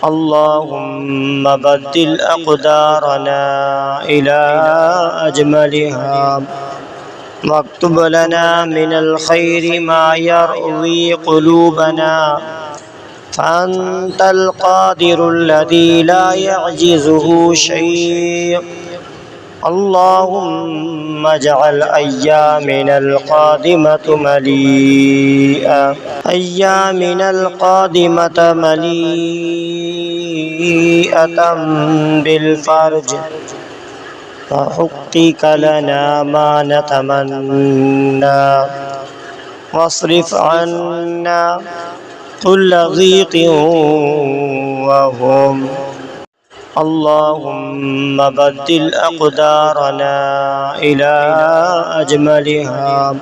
اللهم بدل أقدارنا إلى أجملها واكتب لنا من الخير ما يروي قلوبنا فأنت القادر الذي لا يعجزه شيء. اللهم اجعل أيامنا القادمة مليئة بالفرج وحقق لنا ما نتمنى واصرف عنا كل ضيق وهم. اللهم بدل أقدارنا إلى أجملها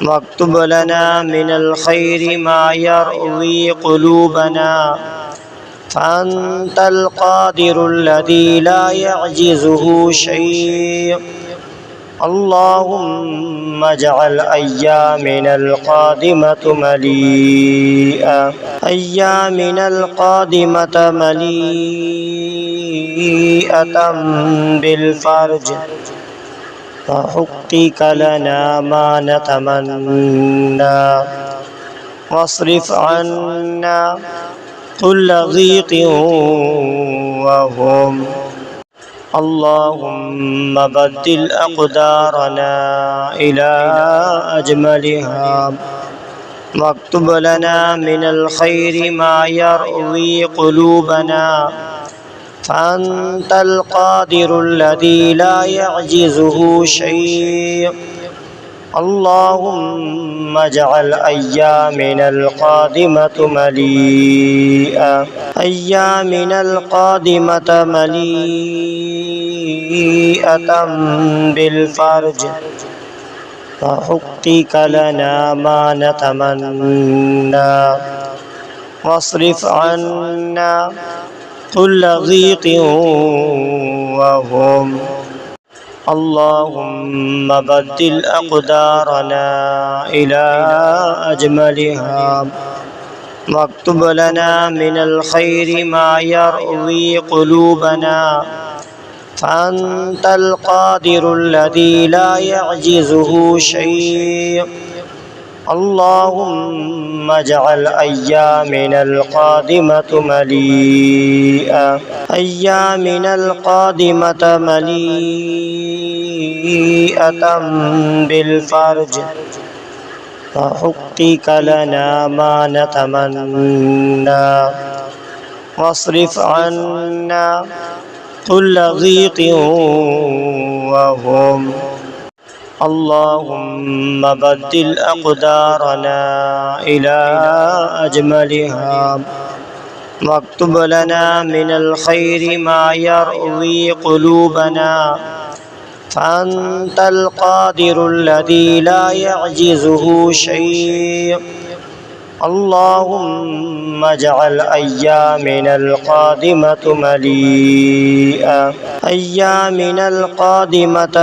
واكتب لنا من الخير ما يروي قلوبنا فأنت القادر الذي لا يعجزه شيء. اللهم اجعل أيامنا القادمة مليئة بالفرج وحقق لنا ما نتمنى واصرف عنا كل ضيق وهم. اللهم بدل أقدارنا إلى أجملها واكتب لنا من الخير ما يروي قلوبنا فأنت القادر الذي لا يعجزه شيء. اللهم اجعل أيامنا القادمة مليئة بالفرج وحقق لنا ما نتمنى واصرف عنا كل ضيق وهم. اللهم بدل أقدارنا إلى أجملها واكتب لنا من الخير ما يروي قلوبنا فأنت القادر الذي لا يعجزه شيء. اللهم اجعل أيامنا القادمة مليئة بالفرج وحقق لنا ما نتمنى واصرف عنا كل ضيق وهم. اللهم بدل أقدارنا إلى أجملها واكتب لنا من الخير ما يروي قلوبنا فأنت القادر الذي لا يعجزه شيء. اللهم اجعل أيامنا القادمة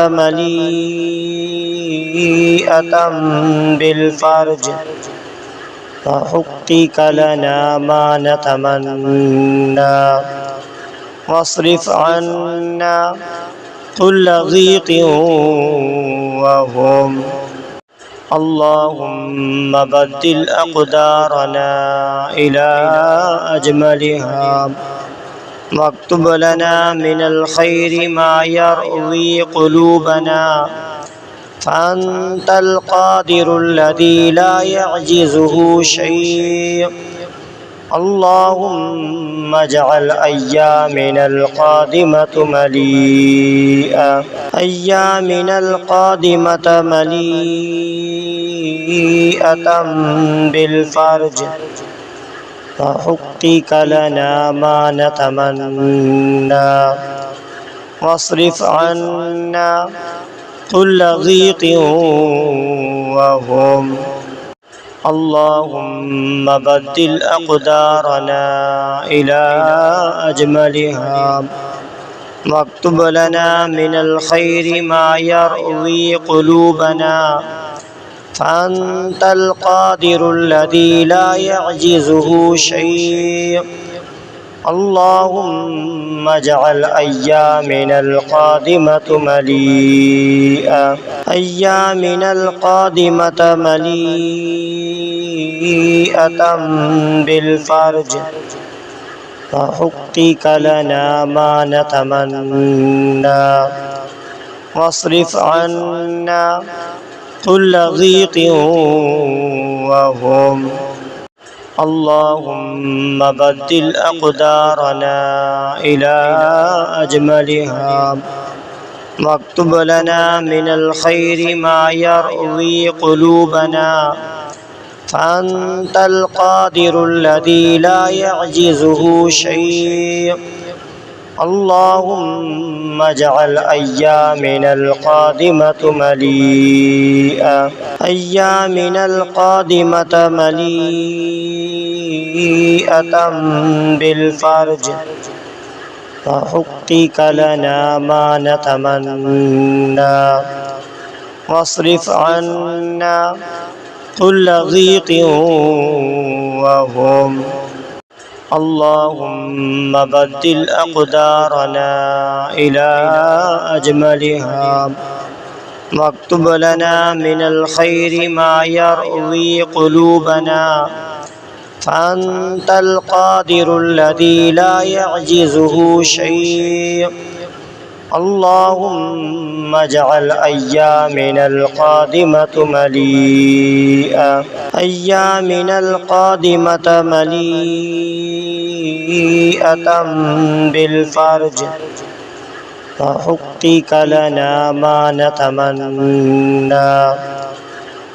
مليئة بالفرج وحقق لنا ما نتمنى واصرف عنا كل ضيق وهم. اللهم بدل أقدارنا إلى أجملها واكتب لنا من الخير ما يروي قلوبنا فأنت القادر الذي لا يعجزه شيء. اللهم اجعل أيامنا القادمة مليئة بالفرج وحقق لنا ما نتمنى واصرف عنا كل ضيق وهم. اللهم بدل أقدارنا إلى أجملها واكتب لنا من الخير ما يروي قلوبنا فأنت القادر الذي لا يعجزه شيء. اللهم اجعل أيامنا القادمة مليئة، أيامنا القادمة مليئة بالفرج، فحقق لنا ما نتمنى، واصرف عنا كل ضيق وهم. اللهم بدل أقدارنا إلى أجملها، واكتب لنا من الخير ما يرضي قلوبنا، فأنت القادر الذي لا يعجزه شيء. اللهم اجعل أيامنا القادمة مليئة، أيامنا القادمة مليئة بالفرج، فحقق لنا ما نتمنى، واصرف عنا كل ضيق وهم. اللهم بدل أقدارنا إلى أجملها، واكتب لنا من الخير ما يرضي قلوبنا، فأنت القادر الذي لا يعجزه شيء. اللهم اجعل أيامنا القادمة مليئة، أيامنا القادمة مليئة بالفرج، فحقق لنا ما نتمنى،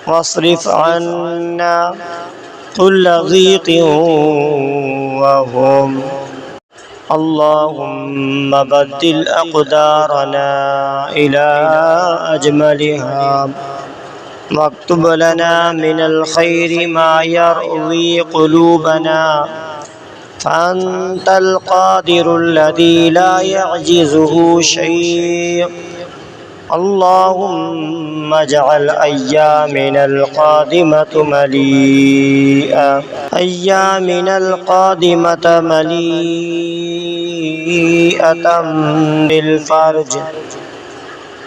واصرف عنا كل ضيق وهم. اللهم بدل أقدارنا إلى أجملها، واكتب لنا من الخير ما يرضي قلوبنا، فأنت القادر الذي لا يعجزه شيء. اللهم اجعل أيامنا القادمة مليئة، أيامنا القادمة مليئة بالفرج،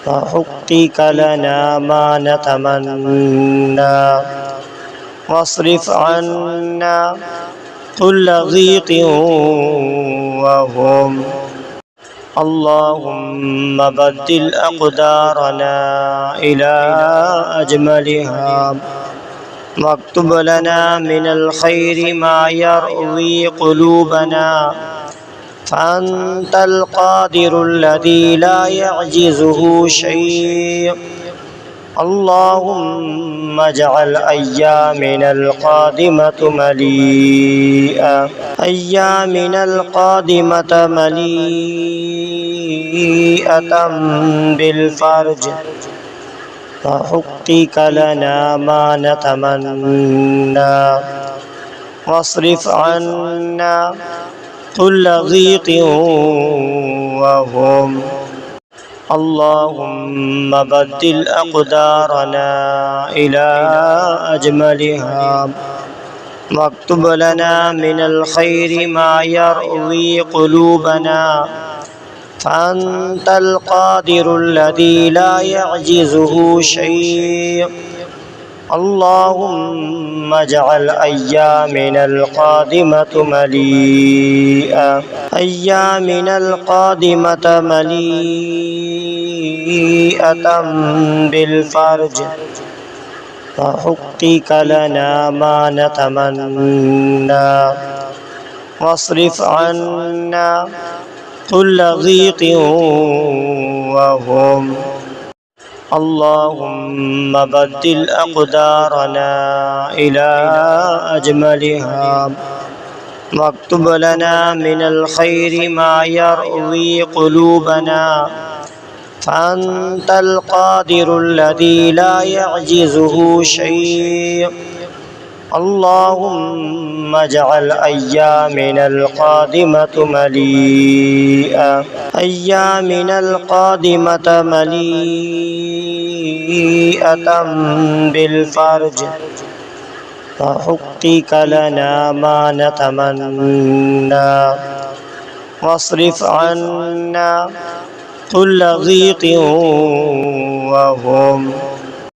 فحقق لنا ما نتمنى، واصرف عنا كل ضيق وهم. اللهم بدل أقدارنا إلى أجملها، واكتب لنا من الخير ما يرضي قلوبنا، فأنت القادر الذي لا يعجزه شيء. اللهم اجعل أيامنا القادمة مليئة، أيامنا القادمة مليئة بالفرج، فحقق لنا ما نتمنى، واصرف عنا كل ضيق وهم. اللهم بدل أقدارنا إلى أجملها، واكتب لنا من الخير ما يرضي قلوبنا، فأنت القادر الذي لا يعجزه شيء. اللهم اجعل أيامنا القادمة مليئة، أيامنا القادمة مليئة بالفرج، فحقق لنا ما نتمنى، واصرف عنا كل ضيق وهم. اللهم بدل أقدارنا إلى أجملها، واكتب لنا من الخير ما يرضي قلوبنا، فأنت القادر الذي لا يعجزه شيء. اللهم اجعل أيامنا القادمة مليئة، أيامنا القادمة مليئة بالفرج، فحقق لنا ما نتمنى، واصرف عنا كل ضيق وهم